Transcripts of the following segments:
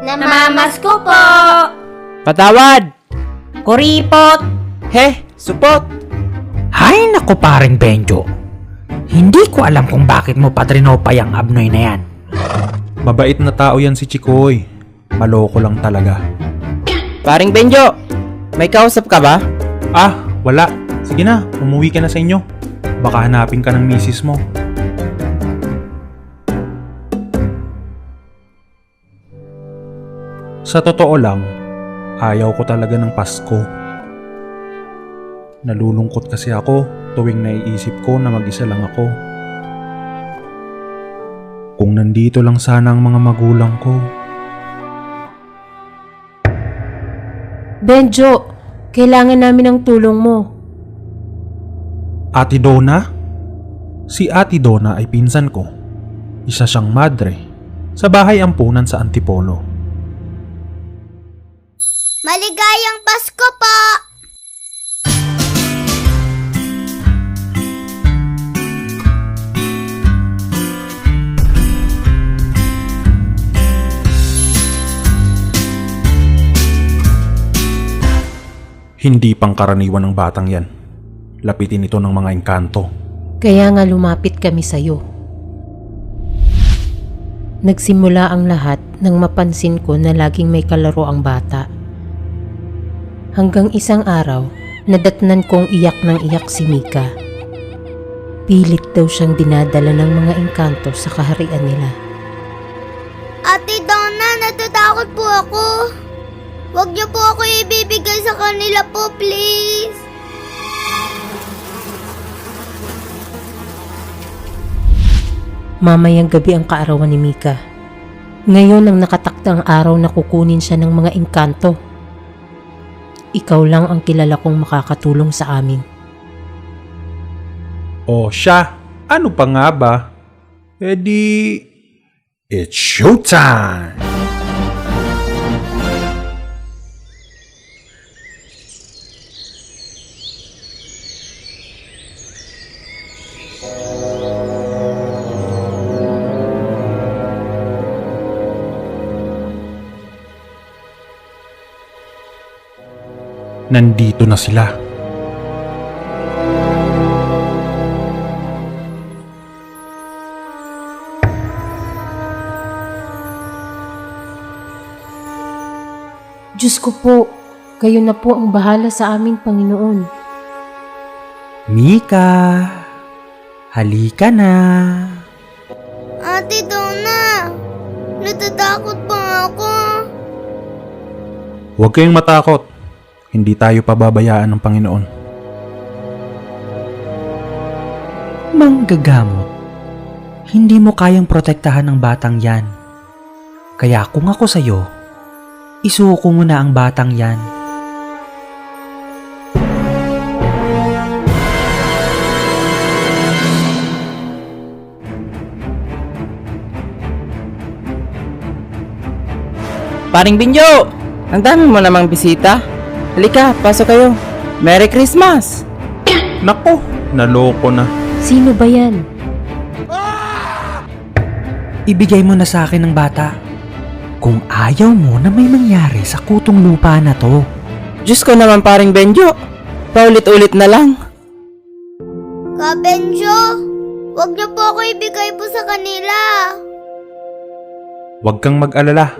Namamasko po! Patawad! Kuripot! He, supot! Hay naku paring Benjo. Hindi ko alam kung bakit mo patrinopay ang abnoy na yan. Mabait na tao yan si Chikoy. Maloko lang talaga. Paring Benjo, may kausap ka ba? Ah, wala. Sige na, umuwi ka na sa inyo. Baka hanapin ka ng misis mo. Sa totoo lang, ayaw ko talaga ng Pasko. Nalulungkot kasi ako tuwing naiisip ko na mag-isa lang ako. Kung nandito lang sana ang mga magulang ko. Benjo, kailangan namin ng tulong mo. Ate Donna? Si Ate Donna ay pinsan ko. Isa siyang madre sa bahay ampunan sa Antipolo. Maligayang Pasko po! Hindi pangkaraniwan ng batang yan. Lapitin ito ng mga engkanto. Kaya nga lumapit kami sa'yo. Nagsimula ang lahat nang mapansin ko na laging may kalaro ang bata. Hanggang isang araw, nadatnan kong iyak ng iyak si Mika. Pilit daw siyang dinadala ng mga engkanto sa kaharian nila. Ate Donna, natatakot po ako. Huwag niyo po ako ibibigay sa kanila po, please. Mamayang gabi ang kaarawan ni Mika. Ngayon ang nakatakdang araw na kukunin siya ng mga engkanto. Ikaw lang ang kilala kong makakatulong sa amin. O siya, ano pa nga ba? Eh di... It's showtime! Nandito na sila. Diyos ko po, kayo na po ang bahala sa aming Panginoon. Mika, halika na. Ate Donna, natatakot pa ako. Huwag kayong matakot. Hindi tayo pababayaan ng Panginoon. Manggagamot. Hindi mo kayang protektahan ng batang yan. Kaya kung ako sa'yo, isuko mo na ang batang yan. Paring Benjo, ang dami mo namang bisita. Halika, pasok kayo. Merry Christmas! Nako, naloko na. Sino ba yan? Ibigay mo na sa akin ng bata. Kung ayaw mo na may mangyari sa kutong lupa na to. Diyos ko naman paring Benjo. Paulit-ulit na lang. Ka Benjo, huwag niyo po ako ibigay po sa kanila. Huwag kang mag-alala.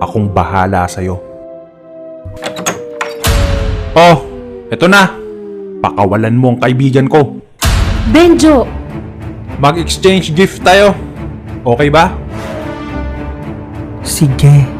Akong bahala sa'yo. Oh, eto na. Pakawalan mo ang kaibigan ko. Benjo! Mag-exchange gift tayo. Okay ba? Sige.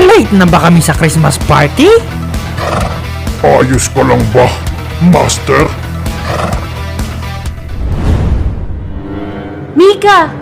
Late na ba kami sa Christmas party? Ayos ka lang ba, Master? Mika!